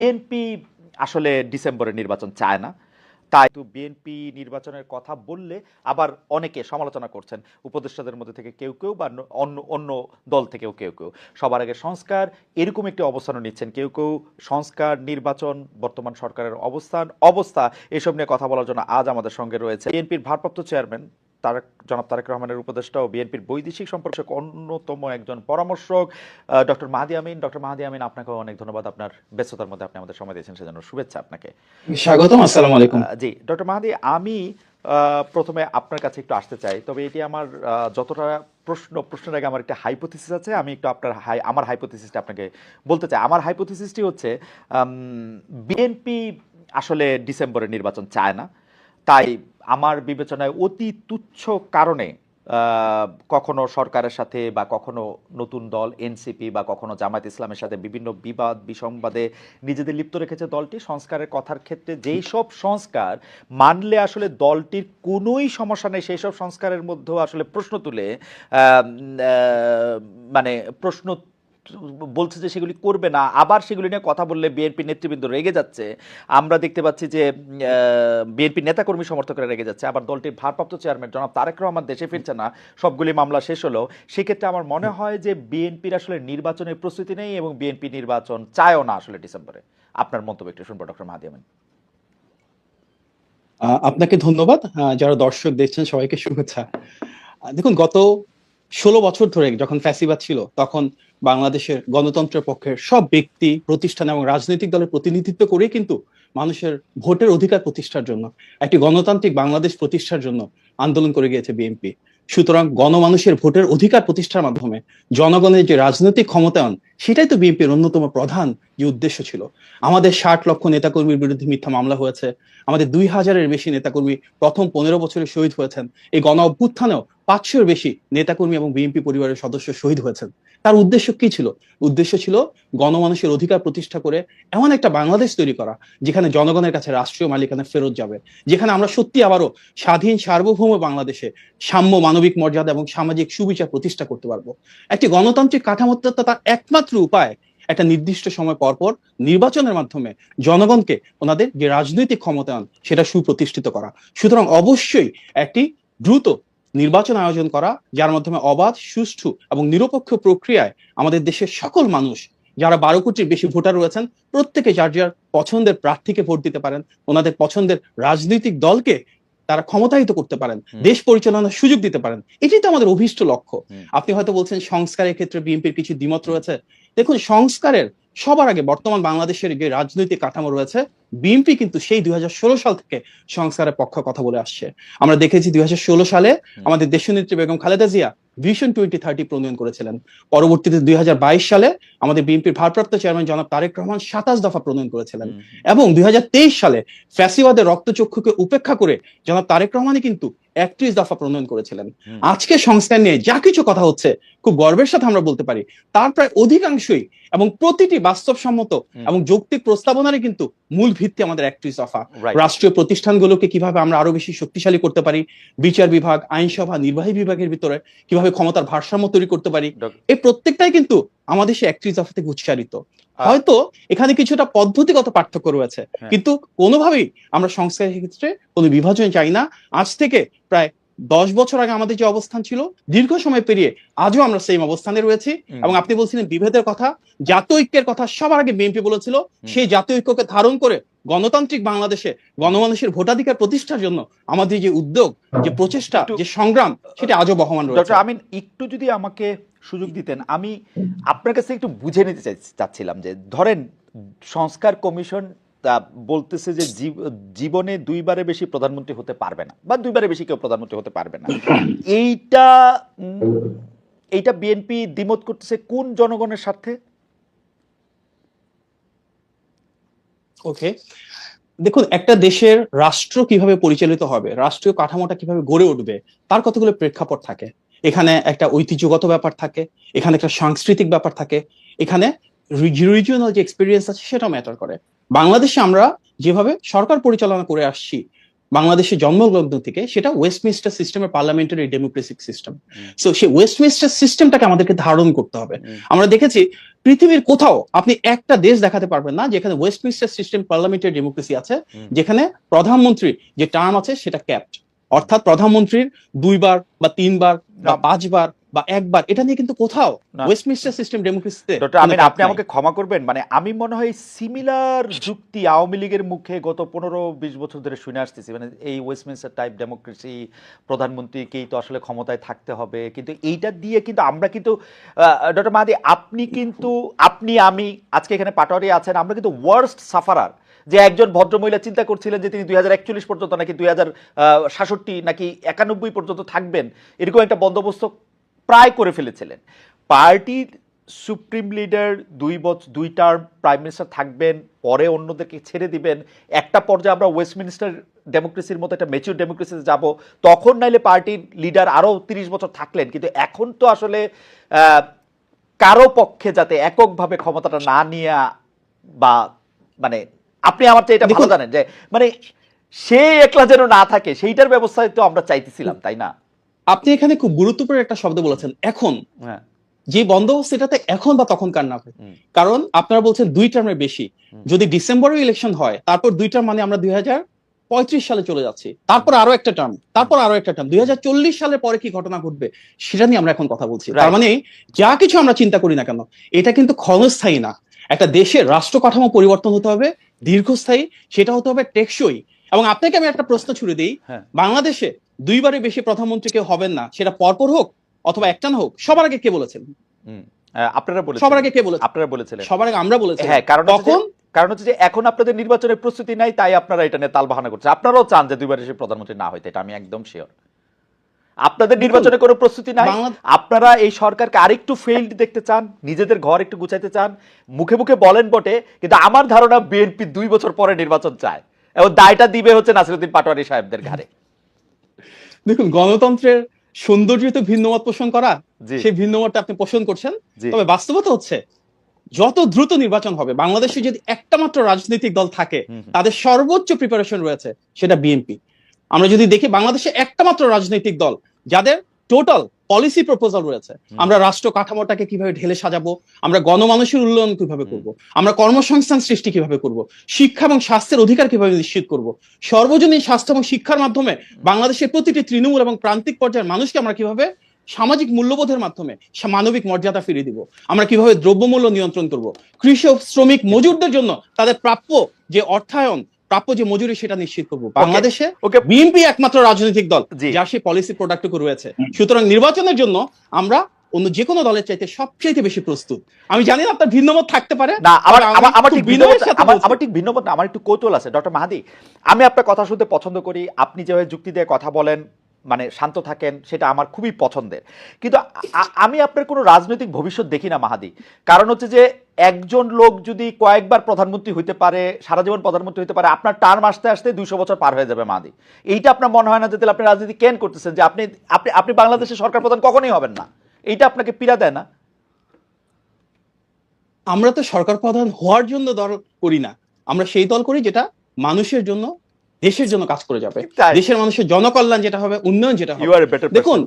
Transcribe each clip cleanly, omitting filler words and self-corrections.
BNP আসলে ডিসেম্বরে নির্বাচন চায় না। তাই তো বিএনপি নির্বাচনের কথা বললে আবার অনেকে সমালোচনা করছেন। উপদেষ্টাদের মধ্যে থেকে কেউ, কেউ বা অন্য অন্য দল থেকেও কেউ, কেউ। সবার আগে সংস্কার এরকম একটি অবস্থানও নিচ্ছেন। কেউ, কেউ সংস্কার, নির্বাচন, বর্তমান সরকারের অবস্থা এসব নিয়ে কথা বলার জন্য আজ আমাদের সঙ্গে রয়েছে বিএনপির ভারপ্রাপ্ত চেয়ারম্যান জনাব তারেক রহমানের উপদেষ্টা ও বিএনপির বৈদেশিক সম্পর্ক অন্যতম একজন পরামর্শক ডক্টর মাহদী আমিন। ডক্টর মাহদী আমিন, আপনাকেও অনেক ধন্যবাদ। আপনার ব্যস্ততার মধ্যে আপনি আমাদের সময় দিয়েছেন, সেজন্য শুভেচ্ছা আপনাকে। স্বাগতম। আসসালামু আলাইকুম। জি ডক্টর মাহাদি, আমি প্রথমে আপনার কাছে একটু আসতে চাই, তবে এটি আমার যতটা প্রশ্নের আগে আমার একটা হাইপোথিসিস আছে। আমি একটু আমার হাইপোথিসিসটা আপনাকে বলতে চাই। আমার হাইপোথিসিসটি হচ্ছে বিএনপি আসলে ডিসেম্বরে নির্বাচন চায় না। তাই আমার বিবেচনায় অতি তুচ্ছ কারণে কখনো সরকারের সাথে বা কখনো নতুন দল এনসিপি বা কখনো জামায়াত ইসলামের সাথে বিভিন্ন বিবাদ বিসংবাদে নিজেদের লিপ্ত রেখেছে দলটি। সংস্কারের কথার ক্ষেত্রে যেই সব সংস্কার মানলে আসলে দলটির কোনোই সমস্যা নেই, সেই সব সংস্কারের মধ্যেও আসলে প্রশ্ন তুলে মানে প্রশ্ন বলছে যে সেগুলি করবে না, আবার সেগুলি নিয়ে কথা বললে বিএনপি নেতৃবৃন্দ রেগে যাচ্ছে। আমরা দেখতে পাচ্ছি যে বিএনপি নেতাকর্মী সমর্থকরা রেগে যাচ্ছে। আবার দলটির ভারপ্রাপ্ত চেয়ারম্যান জনাব তারেক রহমান দেশে ফিরছে না, সবগুলি মামলা শেষ হলো। সেক্ষেত্রে আমার মনে হয় যে বিএনপির আসলে নির্বাচনের প্রস্তুতি নেই এবং বিএনপি নির্বাচন চায়ও না আসলে ডিসেম্বরে। আপনার মন্তব্য একটু শুনবো ডক্টর মাহদী আমিন। আপনাকে ধন্যবাদ। যারা দর্শক দেখছেন সবাইকে শুভেচ্ছা। দেখুন, গত 16 বছর ধরে যখন ফ্যাসিবাদ ছিল, তখন বাংলাদেশের গণতন্ত্রের পক্ষের সব ব্যক্তি, প্রতিষ্ঠান এবং রাজনৈতিক দলের প্রতিনিধিত্ব করে কিন্তু মানুষের ভোটের অধিকার প্রতিষ্ঠার জন্য, একটি গণতান্ত্রিক বাংলাদেশ প্রতিষ্ঠার জন্য আন্দোলন করে গিয়েছে বিএনপি। সুতরাং গণমানুষের ভোটের অধিকার প্রতিষ্ঠার মাধ্যমে জনগণের যে রাজনৈতিক ক্ষমতায়ন, সেটাই তো বিএনপির অন্যতম প্রধান যে উদ্দেশ্য ছিল। আমাদের 60 লক্ষ নেতাকর্মীর বিরুদ্ধে মিথ্যা মামলা হয়েছে, আমাদের 2000-এর বেশি নেতাকর্মী প্রথম 15 বছরে শহীদ হয়েছেন। এই গণ অভ্যুত্থানেও 500-এর বেশি নেতাকর্মী এবং বিএনপি পরিবারের সদস্য শহীদ হয়েছেন। তার উদ্দেশ্য কি ছিল? উদ্দেশ্য ছিল গণমানুষের অধিকার প্রতিষ্ঠা করে এমন একটা বাংলাদেশ তৈরি করা, যেখানে জনগণের কাছে রাষ্ট্রীয় মালিকানা ফেরত যাবে, যেখানে আমরা সত্যি আবারও স্বাধীন সার্বভৌম বাংলাদেশে সাম্য, মানবিক মর্যাদা এবং সামাজিক সুবিচার প্রতিষ্ঠা করতে পারবো। একটি গণতান্ত্রিক কাঠামোতে তার একমাত্র উপায় একটা নির্দিষ্ট সময় পর পর নির্বাচনের মাধ্যমে জনগণকে ওনাদের যে রাজনৈতিক ক্ষমতায়ন সেটা সুপ্রতিষ্ঠিত করা। সুতরাং অবশ্যই একটি দ্রুত নির্বাচন আয়োজন করা, যার মাধ্যমে অবাধ, সুষ্ঠু এবং নিরপেক্ষ প্রক্রিয়ায় আমাদের দেশের সকল মানুষ, যারা 12 কোটির বেশি ভোটার রয়েছেন, প্রত্যেকে যার যার পছন্দের প্রার্থীকে ভোট দিতে পারেন, ওনাদের পছন্দের রাজনৈতিক দলকে তারা ক্ষমতায়িত করতে পারেন, দেশ পরিচালনার সুযোগ দিতে পারেন। এটাই তো আমাদের অভীষ্ট লক্ষ্য। আপনি হয়তো বলছেন সংস্কারের ক্ষেত্রে বিএনপির কিছু দ্বিমত রয়েছে। দেখুন, সংস্কারের সবার আগে বর্তমান বাংলাদেশের যে রাজনৈতিক কাঠামো রয়েছে, বিএনপি কিন্তু সেই 2016 সাল থেকে সংস্কারের পক্ষে কথা বলে আসছে। আমরা দেখেছি 2016 সালে আমাদের দেশনেত্রী বেগম খালেদা জিয়া ভিশন 2030 প্রণয়ন করেছিলেন। পরবর্তীতে 2022 সালে আমাদের বিএনপির ভারপ্রাপ্ত চেয়ারম্যান জনাব তারেক রহমান 27 দফা প্রণয়ন করেছিলেন। এবং 2023 সালে ফ্যাসিবাদের রক্তচক্ষুকে উপেক্ষা করে জনাব তারেক রহমানই কিন্তু 31 দফা প্রণয়ন করেছিলেন। আজকে সংস্কার নিয়ে যা কিছু কথা হচ্ছে, খুব গর্বের সাথে আমরা বলতে পারি তার প্রায় অধিকাংশই এবং প্রতিটি বাস্তবসম্মত এবং যৌক্তিক প্রস্তাবনারই কিন্তু মূল ভিত্তি আমাদের 31 দফা। রাষ্ট্রীয় প্রতিষ্ঠানগুলোকে কিভাবে আমরা আরো বেশি শক্তিশালী করতে পারি, বিচার বিভাগ, আইনসভা, নির্বাহী বিভাগের ভিতরে কিভাবে ক্ষমতার ভারসাম্য তৈরি করতে পারি, এই প্রত্যেকটাই কিন্তু আমাদের সে 31 দফা থেকে উচ্চারিত। হয়তো এখানে কিছুটা পদ্ধতিগত পার্থক্য রয়েছে, কিন্তু কোনোভাবেই আমরা সংস্কারের ক্ষেত্রে কোনো বিভাজন চাই না। আজ থেকে প্রায় 10 বছর আগে আমাদের যে অবস্থান ছিল, দীর্ঘ সময় পেরিয়ে আজও আমরা সেম অবস্থানে রয়েছি। এবং আপনি বলছিলেন বিভেদের কথা, জাতীয় ঐক্যের কথা সবার আগে বিএনপি বলেছিল। সেই জাতীয় ঐক্যকে ধারণ করে গণতান্ত্রিক বাংলাদেশে গণমানুষের ভোটাধিকার প্রতিষ্ঠার জন্য আমাদের যে উদ্যোগ, যে প্রচেষ্টা, যে সংগ্রাম, সেটা আজও বহমান রয়েছে। ডক্টর আমিন, একটু যদি আমাকে সুযোগ দিতেন, আমি আপনার কাছে একটু বুঝে নিতে চাচ্ছিলাম যে ধরেন সংস্কার কমিশন বলতেছে যে জীবনে 2বারের বেশি প্রধানমন্ত্রী হতে পারবে না, বা 2বারের বেশি কেউ প্রধানমন্ত্রী হতে পারবে না। এইটা এইটা বিএনপি দ্বিমত করতেছে কোন জনগণের স্বার্থে? ওকে, দেখুন, একটা দেশের রাষ্ট্র কিভাবে পরিচালিত হবে, রাষ্ট্রীয় কাঠামোটা কিভাবে গড়ে উঠবে, তার কতগুলো প্রেক্ষাপট থাকে। এখানে একটা ঐতিহ্যগত ব্যাপার থাকে, এখানে একটা সাংস্কৃতিক ব্যাপার থাকে, এখানে রিজিওনাল যে এক্সপিরিয়েন্স আছে সেটা ম্যাটার করে। বাংলাদেশে আমরা যেভাবে সরকার পরিচালনা করে আসছি, বাংলাদেশের জন্মলগ্ন থেকে, সেটা ওয়েস্টমিনিস্টার সিস্টেমের পার্লামেন্টারি ডেমোক্রেসিক সিস্টেম। সো সেই ওয়েস্টমিনিস্টার সিস্টেমটাকে আমাদেরকে ধারণ করতে হবে। আমরা দেখেছি পৃথিবীর কোথাও আপনি একটা দেশ দেখাতে পারবেন না যেখানে ওয়েস্টমিনিস্টার সিস্টেম পার্লামেন্টারি ডেমোক্রেসি আছে, যেখানে প্রধানমন্ত্রী যে টার্ম আছে সেটা ক্যাপড, অর্থাৎ প্রধানমন্ত্রীর 2 বার বা 3 বার বা 5 বার বা 1 বার, এটা নিয়ে কিন্তু কোথাও ওয়েস্টমিনিস্টার সিস্টেম ডেমোক্রেসিতে। ডক্টর আমিন, আপনি আমাকে ক্ষমা করবেন, মানে আমি মনে হয় সিমিলার যুক্তি আওয়ামী লীগের মুখে গত 15-20 বছর ধরে শুনে আসতেছি, মানে এই ওয়েস্টমিনিস্টার টাইপ ডেমোক্রেসি, প্রধানমন্ত্রীকেই তো আসলে ক্ষমতায় থাকতে হবে, কিন্তু এইটা দিয়ে কিন্তু আমরা কিন্তু ডক্টর মাহাদি, আপনি আমি আজকে এখানে পাটোয়ারি আছেন, আমরা কিন্তু ওয়ার্স্ট সাফারার। যে একজন ভদ্রমহিলা চিন্তা করছিলেন যে তিনি 2041 পর্যন্ত নাকি 2067 নাকি 91 পর্যন্ত থাকবেন, এরকম একটা বন্দোবস্ত প্রায় করে ফেলেছিলেন। পার্টির supreme leader 2 term prime minister থাকবেন, পরে অন্যদেরকে ছেড়ে দিবেন, একটা পর্যায়ে আমরা ওয়েস্টমিনিস্টার ডেমোক্রেসির মতো একটা ম্যাচিউর ডেমোক্রেসিতে যাব, তখন নাইলে পার্টির লিডার আরও 30 বছর থাকলেন। কিন্তু এখন তো আসলে কারো পক্ষে যাতে এককভাবে ক্ষমতাটা না নিয়ে, বা মানে আপনি আমার চেয়ে এটা ভালো জানেন যে মানে সে একলা যেন না থাকে, সেইটার ব্যবস্থায় তো আমরা চাইতেছিলাম, তাই না? আপনি এখানে খুব গুরুত্বপূর্ণ একটা শব্দ বলেছেন, এখন। হ্যাঁ, যে বন্দোবস্ত, এটাতে এখন বা তখনকার না হয়, কারণ আপনারা বলছেন 2 টার্মের বেশি। যদি ডিসেম্বরে ইলেকশন হয়, তারপর 2 টার্ম, মানে আমরা 2035 সালে চলে যাচ্ছি, তারপর আরো একটা টার্ম, তারপর আরো একটা টার্ম, 2040 সালের পরে কি ঘটনা ঘটবে সেটা নিয়ে আমরা এখন কথা বলছি। তার মানে যা কিছু আমরা চিন্তা করি না কেন, এটা কিন্তু ক্ষণস্থায়ী না। একটা দেশের রাষ্ট্র কাঠামো পরিবর্তন হতে হবে, দীর্ঘস্থায়ী, সেটা হতে হবে টেকসই। এবং আপনাকে আমি একটা প্রশ্ন ছুড়ে দিই, বাংলাদেশে 2 বারের বেশি প্রধানমন্ত্রী কেউ হবেন না, সেটা পরপর হোক অথবা একটানা হোক। সবার আগে কে বলেছেন? আপনারা বলেছেন। সবার আগে কে বলেছেন? আপনারা বলেছিলেন। সবার আগে আমরা বলেছি। হ্যাঁ, কারণ হচ্ছে যে এখন আপনাদের নির্বাচনের প্রস্তুতি নাই, তাই আপনারা এটা নিয়ে তালবাহানা করছেন। আপনারাও চান যে 2 বারের বেশি প্রধানমন্ত্রী না হইতে, এটা আমি একদম শিওর। আপনাদের নির্বাচনের কোনো প্রস্তুতি নাই, আপনারা এই সরকারকে আরেকটু ফেইল্ড দেখতে চান, নিজেদের ঘর একটু গুছাইতে চান, মুখে মুখে বলেন বটে, কিন্তু আমার ধারণা বিএনপি 2 বছর পরে নির্বাচন চায়, এবং দায়টা দিবে হচ্ছে নাসিরউদ্দিন পাটোয়ারি সাহেবদের ঘাড়ে। দেখুন, গণতন্ত্রের সৌন্দর্য তো ভিন্নমত পোষণ করা, সেই ভিন্নমতটা আপনি পোষণ করছেন, তবে বাস্তবতা হচ্ছে যত দ্রুত নির্বাচন হবে, বাংলাদেশে যদি একটা মাত্র রাজনৈতিক দল থাকে তাদের সর্বোচ্চ প্রিপারেশন রয়েছে, সেটা বিএনপি। আমরা যদি দেখি বাংলাদেশে একটা মাত্র রাজনৈতিক দল যাদের টোটাল পলিসি প্রপোজাল রয়েছে, আমরা রাষ্ট্র কাঠামোটাকে কিভাবে ঢেলে সাজাবো, আমরা গণমানুষের উন্নয়ন কিভাবে করব, আমরা কর্মসংস্থান সৃষ্টি কিভাবে করব, শিক্ষা এবং স্বাস্থ্যের অধিকার কিভাবে নিশ্চিত করব, সর্বজনীন স্বাস্থ্য এবং শিক্ষার মাধ্যমে বাংলাদেশের প্রতিটি তৃণমূল এবং প্রান্তিক পর্যায়ের মানুষকে আমরা কিভাবে সামাজিক মূল্যবোধের মাধ্যমে মানবিক মর্যাদা ফিরিয়ে দিব, আমরা কিভাবে দ্রব্যমূল্য নিয়ন্ত্রণ করব, কৃষক, শ্রমিক, মজুরদের জন্য তাদের প্রাপ্য যে অর্থায়ন, প্রাপ্য যে মজুরি, সেটা নিশ্চিত করবো। বাংলাদেশে বিএনপি একমাত্র রাজনৈতিক দল যার সেই পলিসি প্রোডাক্টটুকু রয়েছে। সুতরাং নির্বাচনের জন্য আমরা অন্য যে কোনো দলের চাইতে সবচেয়ে বেশি প্রস্তুত। আমি জানি না আপনার ভিন্নমত থাকতে পারে না, আমার ঠিক ভিন্নমত না, আমার একটু কৌতূহল আছে। ডক্টর মাহাদি, আমি আপনার কথা শুনতে পছন্দ করি, আপনি যেভাবে যুক্তি দিয়ে কথা বলেন, মানে শান্ত থাকেন, সেটা আমার খুবই পছন্দের। কিন্তু আমি আপনার কোনো রাজনৈতিক ভবিষ্যৎ দেখি না মাহাদি। কারণ হচ্ছে যে একজন লোক যদি কয়েকবার প্রধানমন্ত্রী হইতে পারে, সারা জীবন প্রধানমন্ত্রী হইতে পারে, আপনার টার্ম আসতে আসতে 200 বছর পার হয়ে যাবে মাহাদি। এইটা আপনার মনে হয় না যে তাহলে আপনি রাজনীতি কেন করতেছেন, যে আপনি আপনি আপনি বাংলাদেশের সরকার প্রধান কখনোই হবেন না? এইটা আপনাকে পীড়া দেয় না? আমরা তো সরকার প্রধান হওয়ার জন্য দল করি না, আমরা সেই দল করি যেটা মানুষের জন্য, দেশের জন্য কাজ করে যাবে, দেশের মানুষের জনকল্যাণ যেটা হবে, উন্নয়ন যেটা হবে। দেখুন,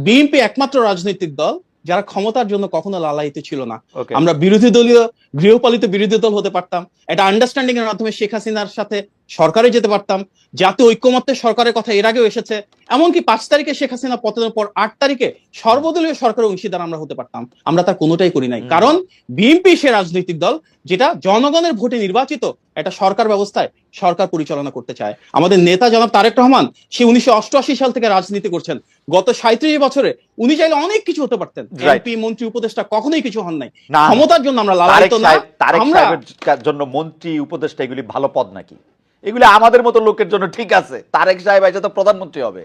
বিএনপি একমাত্র রাজনৈতিক দল যারা ক্ষমতার জন্য কখনো লালায়িত ছিল না। আমরা বিরোধী দলীয়, গৃহপালিত বিরোধী দল হতে পারতাম, এটা আন্ডারস্ট্যান্ডিং এর মাধ্যমে শেখ হাসিনার সাথে সরকারে যেতে পারতাম, জাতীয় ঐক্যমত্যের সরকারের কথা এর আগেও এসেছে। এমনকি 5 তারিখে শেখ হাসিনা পতনের পর 8 তারিখে সর্বদলীয় সরকারের অংশীদার আমরা হতে পারতাম। আমরা তার কোনোটাই করি নাই, কারণ বিএনপি সে রাজনৈতিক দল যেটা জনগণের ভোটে নির্বাচিত একটা সরকার ব্যবস্থায় সরকার পরিচালনা করতে চায়। আমাদের নেতা জনাব তারেক রহমান, সে 1988 সাল থেকে রাজনীতি করছেন। গত 37 বছরে উনি চাইলে অনেক কিছু হতে পারতেন, এমপি, মন্ত্রী, উপদেষ্টা, কখনোই কিছু হন নাই। ক্ষমতার জন্য আমরা লালায়িত না। আমরা জন্য মন্ত্রী, উপদেষ্টা এগুলি ভালো পদ নাকি? এগুলি আমাদের মতো লোকের জন্য ঠিক আছে। তারেক সাহেব এসে তো প্রধানমন্ত্রী হবে।